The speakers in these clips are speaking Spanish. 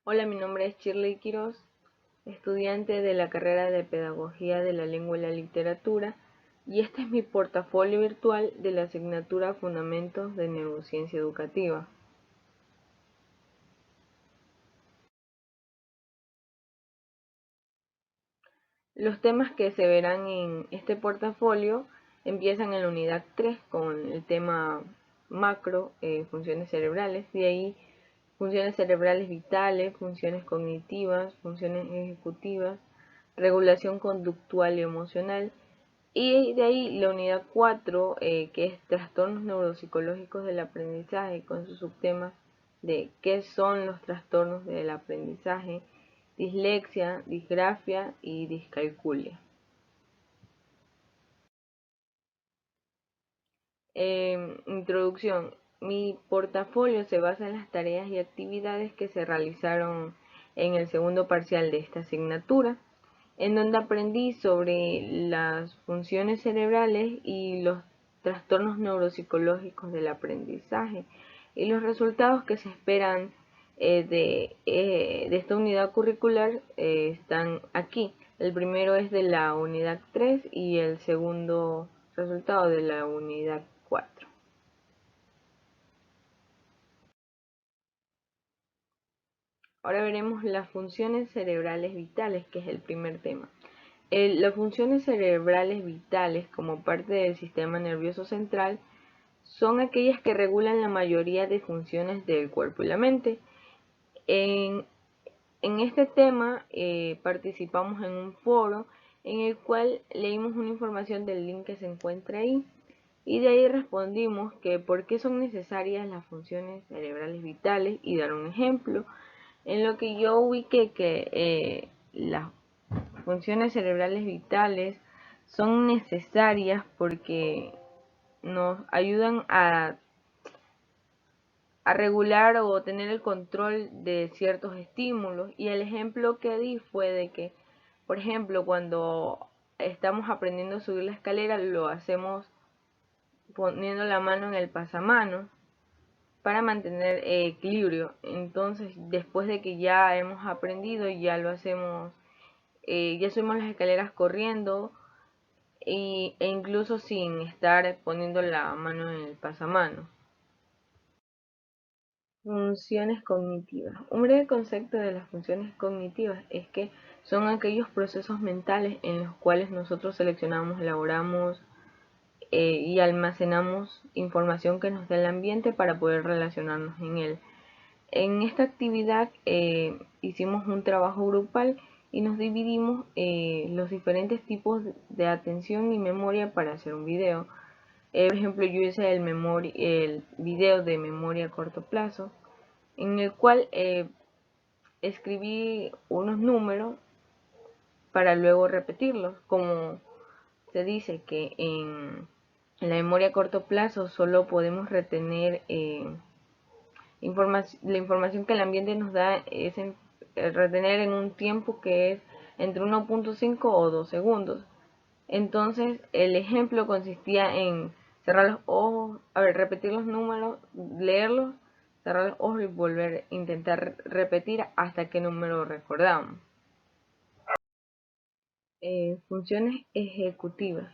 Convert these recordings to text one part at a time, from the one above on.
Hola, mi nombre es Shirley Quiroz, estudiante de la carrera de Pedagogía de la Lengua y la Literatura, y este es mi portafolio virtual de la asignatura Fundamentos de Neurociencia Educativa. Los temas que se verán en este portafolio empiezan en la unidad 3 con el tema macro, funciones cerebrales, de ahí funciones cerebrales vitales, funciones cognitivas, funciones ejecutivas, regulación conductual y emocional, y de ahí la unidad 4, que es trastornos neuropsicológicos del aprendizaje, con sus subtemas de qué son los trastornos del aprendizaje, dislexia, disgrafia y discalculia. Introducción. Mi portafolio se basa en las tareas y actividades que se realizaron en el segundo parcial de esta asignatura, en donde aprendí sobre las funciones cerebrales y los trastornos neuropsicológicos del aprendizaje y los resultados que se esperan de esta unidad curricular están aquí. El primero es de la unidad 3 y el segundo resultado de la unidad 4. Ahora veremos las funciones cerebrales vitales, que es el primer tema. Las funciones cerebrales vitales, como parte del sistema nervioso central, son aquellas que regulan la mayoría de funciones del cuerpo y la mente. En este tema participamos en un foro en el cual leímos una información del link que se encuentra ahí, y de ahí respondimos que por qué son necesarias las funciones cerebrales vitales y dar un ejemplo, en lo que yo ubiqué que las funciones cerebrales vitales son necesarias porque nos ayudan a regular o tener el control de ciertos estímulos, y el ejemplo que di fue de que, por ejemplo, cuando estamos aprendiendo a subir la escalera, lo hacemos poniendo la mano en el pasamanos para mantener equilibrio. Entonces, después de que ya hemos aprendido, ya lo hacemos, ya subimos las escaleras corriendo e incluso sin estar poniendo la mano en el pasamanos. Funciones cognitivas. Un breve concepto de las funciones cognitivas es que son aquellos procesos mentales en los cuales nosotros seleccionamos, elaboramos y almacenamos información que nos da el ambiente para poder relacionarnos en él. En esta actividad hicimos un trabajo grupal y nos dividimos los diferentes tipos de atención y memoria para hacer un video. Por ejemplo, yo hice el video de memoria a corto plazo, en el cual escribí unos números para luego repetirlos. Como se dice que en la memoria a corto plazo solo podemos retener la información que el ambiente nos da, es retener en un tiempo que es entre 1.5 o 2 segundos. Entonces el ejemplo consistía en cerrar los ojos, repetir los números, leerlos, cerrar los ojos y volver a intentar repetir hasta qué número recordamos. Funciones ejecutivas.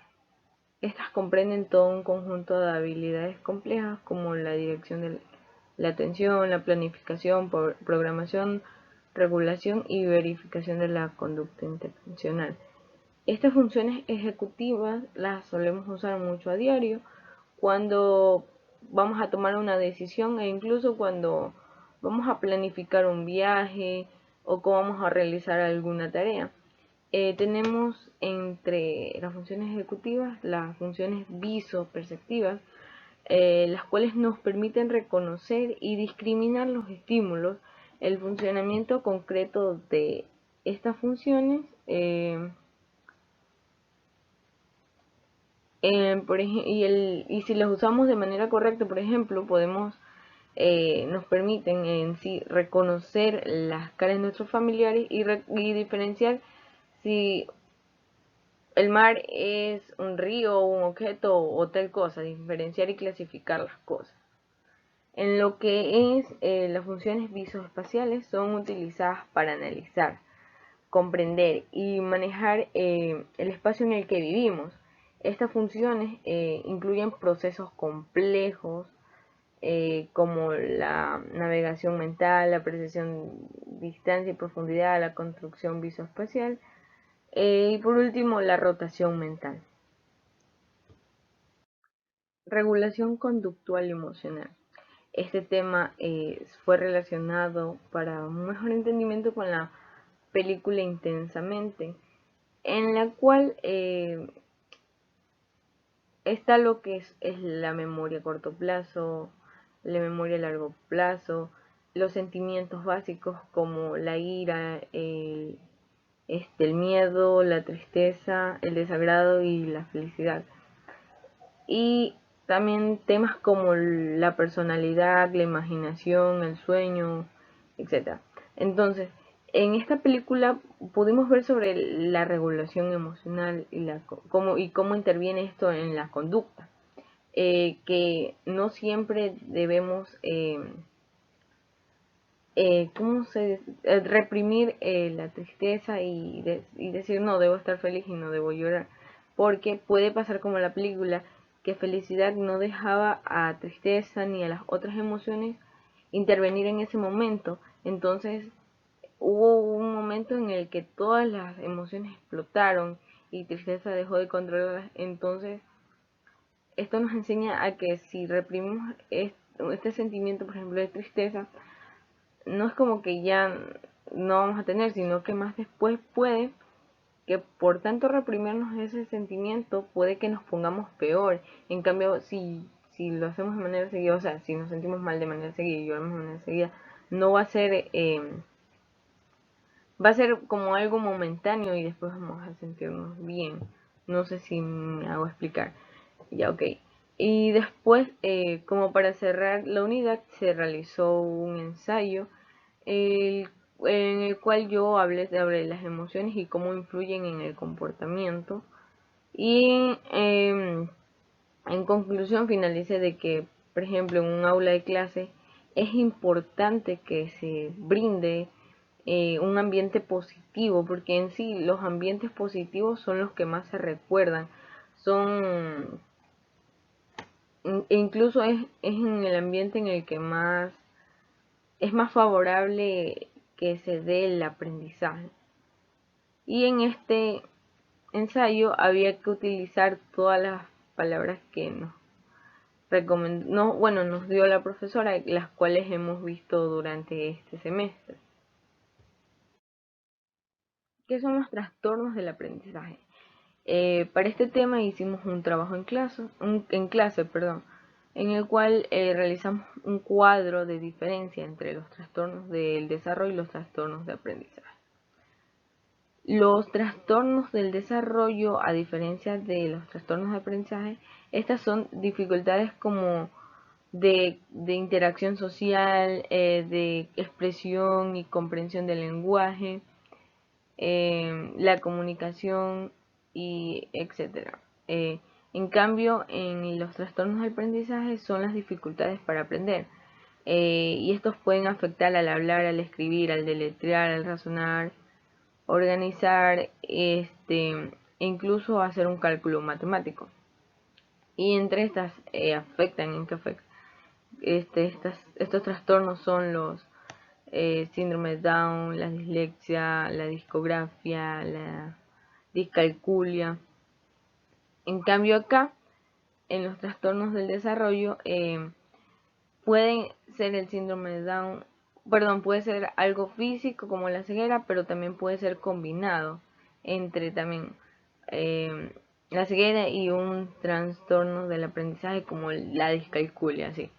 Estas comprenden todo un conjunto de habilidades complejas como la dirección de la atención, la planificación, programación, regulación y verificación de la conducta intencional. Estas funciones ejecutivas las solemos usar mucho a diario cuando vamos a tomar una decisión e incluso cuando vamos a planificar un viaje o cómo vamos a realizar alguna tarea. Tenemos entre las funciones ejecutivas las funciones visoperceptivas, las cuales nos permiten reconocer y discriminar los estímulos. El funcionamiento concreto de estas funciones y si las usamos de manera correcta, por ejemplo, nos permiten en sí reconocer las caras de nuestros familiares y diferenciar si el mar es un río, un objeto o tal cosa, diferenciar y clasificar las cosas. En lo que es las funciones visoespaciales son utilizadas para analizar, comprender y manejar el espacio en el que vivimos. Estas funciones incluyen procesos complejos como la navegación mental, la percepción de distancia y profundidad, la construcción visoespacial y por último la rotación mental. Regulación conductual y emocional. Este tema fue relacionado para un mejor entendimiento con la película Intensamente, en la cual está lo que es la memoria a corto plazo, la memoria a largo plazo, los sentimientos básicos como la ira, el miedo, la tristeza, el desagrado y la felicidad. Y también temas como la personalidad, la imaginación, el sueño, etc. Entonces, en esta película pudimos ver sobre la regulación emocional y cómo interviene esto en la conducta. Que no siempre debemos reprimir la tristeza y decir no, debo estar feliz y no debo llorar, porque puede pasar como la película, que felicidad no dejaba a tristeza ni a las otras emociones intervenir en ese momento. Entonces hubo un momento en el que todas las emociones explotaron y tristeza dejó de controlarlas. Entonces esto nos enseña a que si reprimimos este sentimiento, por ejemplo, de tristeza, no es como que ya no vamos a tener, sino que más después puede que por tanto reprimirnos ese sentimiento, puede que nos pongamos peor. En cambio, si lo hacemos de manera seguida, o sea, si nos sentimos mal de manera seguida y lloramos de manera seguida, no va a ser, va a ser como algo momentáneo y después vamos a sentirnos bien. No sé si me hago explicar. Ya, ok. Y después, como para cerrar la unidad, se realizó un ensayo el- en el cual yo hablé sobre las emociones y cómo influyen en el comportamiento. Y en conclusión finalicé de que, por ejemplo, en un aula de clase es importante que se brinde un ambiente positivo, porque en sí los ambientes positivos son los que más se recuerdan. Son incluso es en el ambiente en el que más es más favorable que se dé el aprendizaje. Y en este ensayo había que utilizar todas las palabras que nos recomendó, no, bueno, nos dio la profesora, las cuales hemos visto durante este semestre. ¿Qué son los trastornos del aprendizaje? Para este tema hicimos un trabajo en clase, perdón, en el cual realizamos un cuadro de diferencia entre los trastornos del desarrollo y los trastornos de aprendizaje. Los trastornos del desarrollo, a diferencia de los trastornos de aprendizaje, estas son dificultades como de interacción social, de expresión y comprensión del lenguaje, la comunicación y etcétera. En cambio, en los trastornos de aprendizaje son las dificultades para aprender. Y estos pueden afectar al hablar, al escribir, al deletrear, al razonar, organizar, e incluso hacer un cálculo matemático. Y entre estas afectan, en qué afectan. Estos trastornos son los síndrome de Down, la dislexia, la discografia, la discalculia. En cambio acá, en los trastornos del desarrollo, pueden ser el síndrome de Down, perdón, puede ser algo físico como la ceguera, pero también puede ser combinado entre también eh, la ceguera y un trastorno del aprendizaje como la discalculia, sí.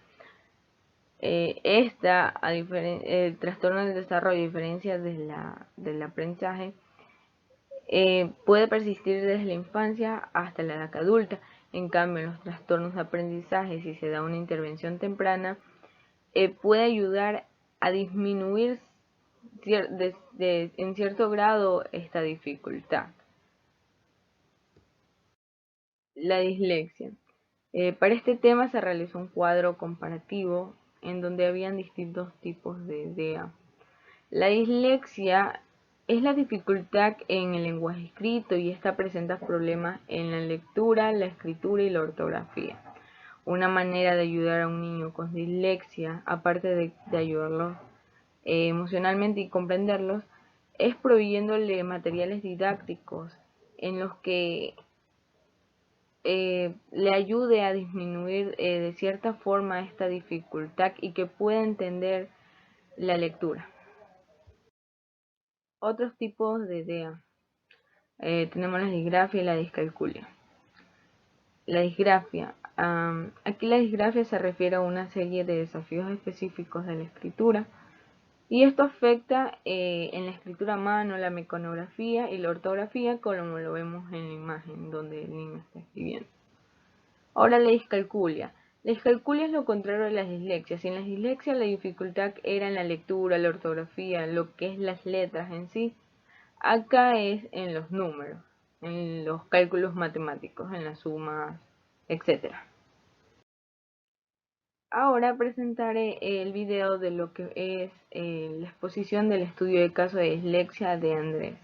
El trastorno del desarrollo, a diferencia del aprendizaje, puede persistir desde la infancia hasta la edad adulta. En cambio, en los trastornos de aprendizaje, si se da una intervención temprana, puede ayudar a disminuir en cierto grado esta dificultad. La dislexia. Para este tema se realizó un cuadro comparativo en donde habían distintos tipos de DEA. La dislexia es la dificultad en el lenguaje escrito y esta presenta problemas en la lectura, la escritura y la ortografía. Una manera de ayudar a un niño con dislexia, aparte de ayudarlo emocionalmente y comprenderlos, es proveyéndole materiales didácticos en los que le ayude a disminuir de cierta forma esta dificultad y que pueda entender la lectura. Otros tipos de DEA. Tenemos la disgrafia y la discalculia. La disgrafia. Aquí la disgrafia se refiere a una serie de desafíos específicos de la escritura y esto afecta en la escritura a mano, la mecanografía y la ortografía, como lo vemos en la imagen donde el niño está escribiendo. Ahora la discalculia. La discalculia es lo contrario de las dislexias. En las dislexias la dificultad era en la lectura, la ortografía, lo que es las letras en sí. Acá es en los números, en los cálculos matemáticos, en las sumas, etc. Ahora presentaré el video de lo que es la exposición del estudio de caso de dislexia de Andrés.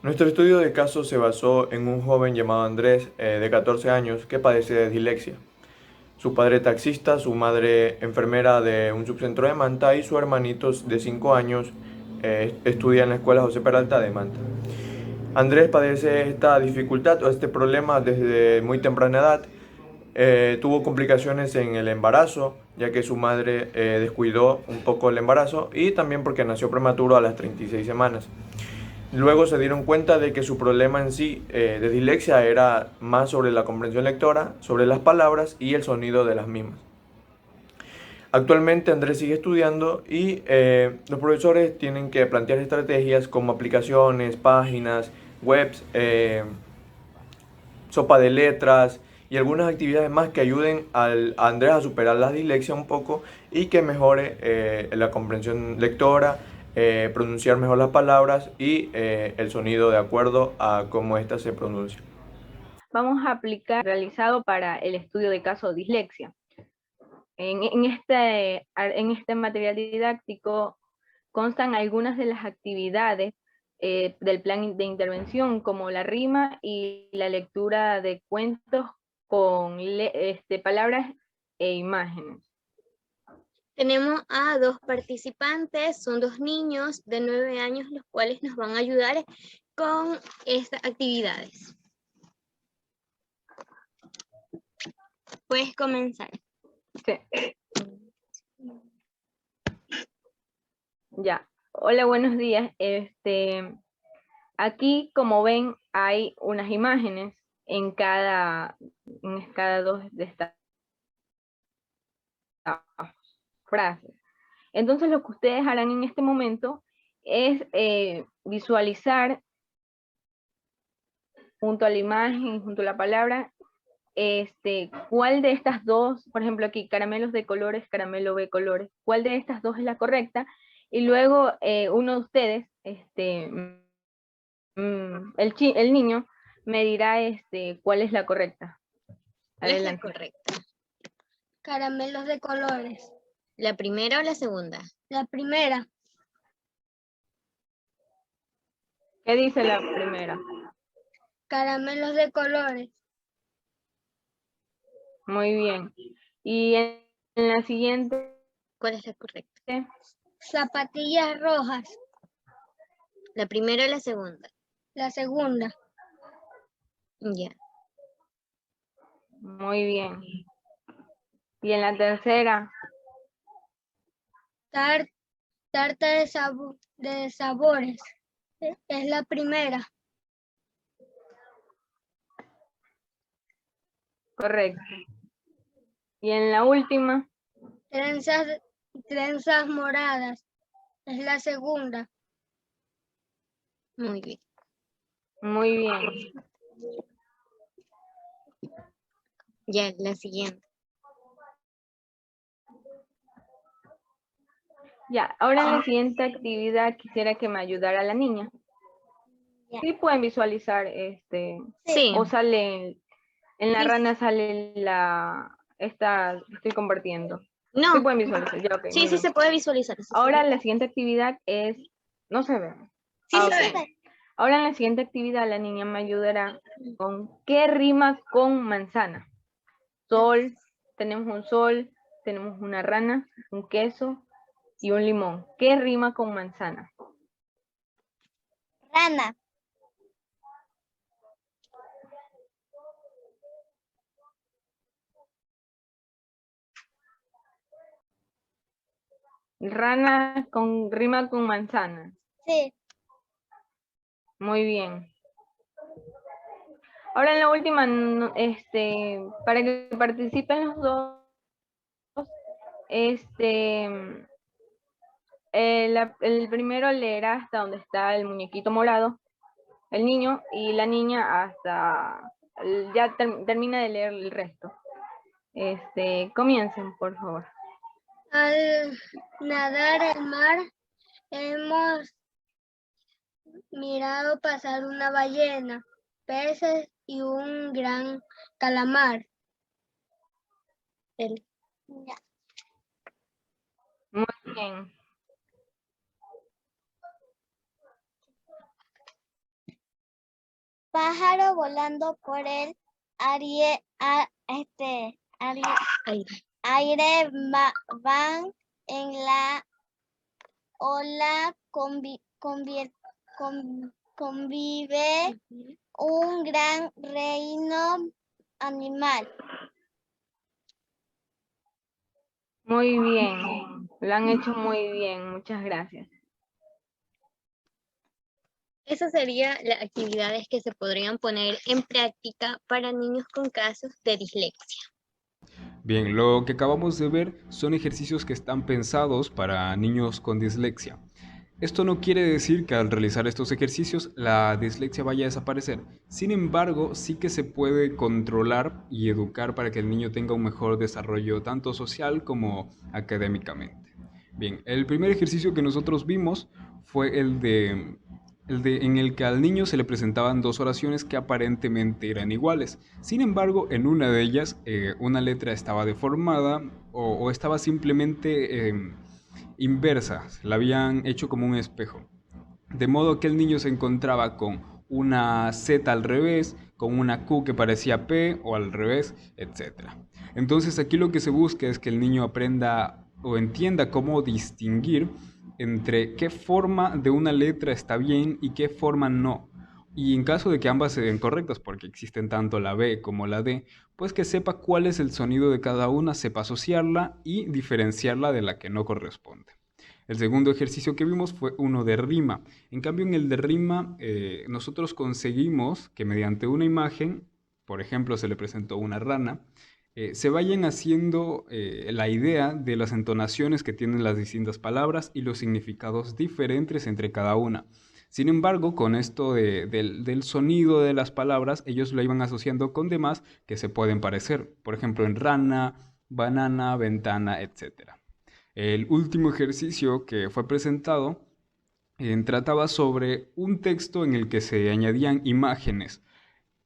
Nuestro estudio de caso se basó en un joven llamado Andrés, de 14 años, que padece de dislexia. Su padre taxista, su madre enfermera de un subcentro de Manta y su hermanito de 5 años estudia en la escuela José Peralta de Manta. Andrés padece esta dificultad o este problema desde muy temprana edad. Tuvo complicaciones en el embarazo, ya que su madre descuidó un poco el embarazo y también porque nació prematuro a las 36 semanas. Luego se dieron cuenta de que su problema en sí de dislexia era más sobre la comprensión lectora, sobre las palabras y el sonido de las mismas. Actualmente Andrés sigue estudiando y los profesores tienen que plantear estrategias como aplicaciones, páginas, webs, sopa de letras y algunas actividades más que ayuden a Andrés a superar la dislexia un poco y que mejore la comprensión lectora, pronunciar mejor las palabras y el sonido de acuerdo a cómo ésta se pronuncia. Vamos a aplicar realizado para el estudio de caso de dislexia. En este material didáctico constan algunas de las actividades del plan de intervención, como la rima y la lectura de cuentos con palabras e imágenes. Tenemos a 2 participantes, son 2 niños de 9 años, los cuales nos van a ayudar con estas actividades. Puedes comenzar. Sí. Ya. Hola, buenos días. Aquí, como ven, hay unas imágenes en cada dos de estas frases. Entonces, lo que ustedes harán en este momento es visualizar junto a la imagen y junto a la palabra, cuál de estas dos, por ejemplo aquí, caramelos de colores, caramelo de colores, cuál de estas dos es la correcta, y luego uno de ustedes, el niño, me dirá cuál es la correcta. ¿Cuál es la Adelante. correcta? Caramelos de colores. ¿La primera o la segunda? La primera. ¿Qué dice la primera? Caramelos de colores. Muy bien. Y en la siguiente, ¿Cuál es la correcta? Zapatillas rojas. ¿La primera o la segunda? La segunda. Ya. muy bien. Y en la tercera, Tarta de sabores. Es la primera. correcto. Y en la última, Trenzas moradas. Es la segunda. Muy bien. muy bien. Ya, la siguiente. Ya, ahora en la siguiente actividad quisiera que me ayudara la niña. Sí pueden visualizar, Sí. o sale, en la Sí. rana sale esta que estoy compartiendo. No. Sí pueden visualizar, ya, ok, Sí, muy sí bien. se puede visualizar. Sí, Ahora la siguiente actividad es, no se ve. sí, ok. se ve. Ahora en la siguiente actividad la niña me ayudará con qué rima con manzana. Sol, tenemos un sol, tenemos una rana, un queso y un limón. ¿Qué rima con manzana? Rana. Rana con rima con manzana. Sí. Muy bien. Ahora en la última, para que participen los dos, el primero leerá hasta donde está el muñequito morado, el niño, y la niña hasta, ya termina de leer el resto. Comiencen, por favor. Al nadar el mar, hemos mirado pasar una ballena, peces y un gran calamar. Muy bien. Pájaro volando por el aire van en la ola convive un gran reino animal. Muy bien. Lo han hecho muy bien. Muchas gracias. Esas serían las actividades que se podrían poner en práctica para niños con casos de dislexia. Bien, lo que acabamos de ver son ejercicios que están pensados para niños con dislexia. Esto no quiere decir que al realizar estos ejercicios la dislexia vaya a desaparecer. Sin embargo, sí que se puede controlar y educar para que el niño tenga un mejor desarrollo tanto social como académicamente. Bien, el primer ejercicio que nosotros vimos fue en el que al niño se le presentaban dos oraciones que aparentemente eran iguales. Sin embargo, en una de ellas una letra estaba deformada o estaba simplemente inversa, la habían hecho como un espejo. De modo que el niño se encontraba con una Z al revés, con una Q que parecía P o al revés, etc. Entonces aquí lo que se busca es que el niño aprenda o entienda cómo distinguir entre qué forma de una letra está bien y qué forma no. Y en caso de que ambas sean correctas, porque existen tanto la B como la D, pues que sepa cuál es el sonido de cada una, sepa asociarla y diferenciarla de la que no corresponde. El segundo ejercicio que vimos fue uno de rima. En cambio, en el de rima, nosotros conseguimos que mediante una imagen, por ejemplo, se le presentó una rana, se vayan haciendo la idea de las entonaciones que tienen las distintas palabras y los significados diferentes entre cada una. Sin embargo, con esto del sonido de las palabras, ellos lo iban asociando con demás que se pueden parecer. Por ejemplo, en rana, banana, ventana, etc. El último ejercicio que fue presentado trataba sobre un texto en el que se añadían imágenes.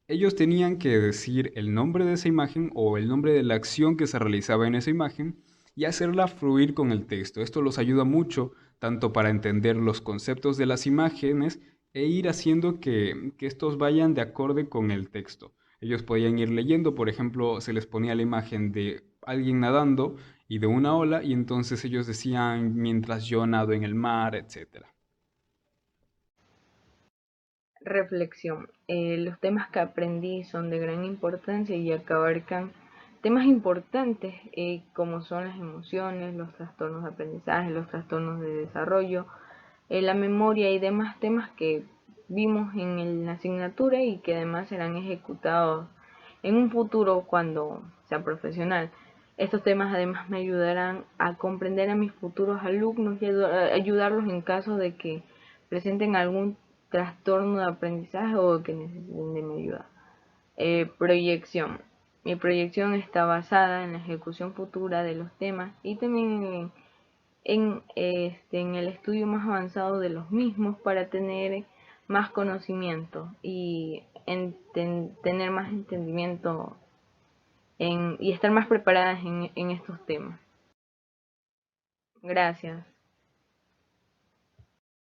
Ellos tenían que decir el nombre de esa imagen o el nombre de la acción que se realizaba en esa imagen y hacerla fluir con el texto. Esto los ayuda mucho tanto para entender los conceptos de las imágenes e ir haciendo que estos vayan de acorde con el texto. Ellos podían ir leyendo, por ejemplo, se les ponía la imagen de alguien nadando y de una ola y entonces ellos decían mientras yo nado en el mar, etc. Reflexión. Los temas que aprendí son de gran importancia y que abarcan temas importantes como son las emociones, los trastornos de aprendizaje, los trastornos de desarrollo, la memoria y demás temas que vimos en la asignatura y que además serán ejecutados en un futuro cuando sea profesional. Estos temas además me ayudarán a comprender a mis futuros alumnos y ayudarlos en caso de que presenten algún trastorno de aprendizaje o que necesiten de mi ayuda. Proyección. Mi proyección está basada en la ejecución futura de los temas y también en el estudio más avanzado de los mismos para tener más conocimiento y tener más entendimiento y estar más preparadas en estos temas. Gracias.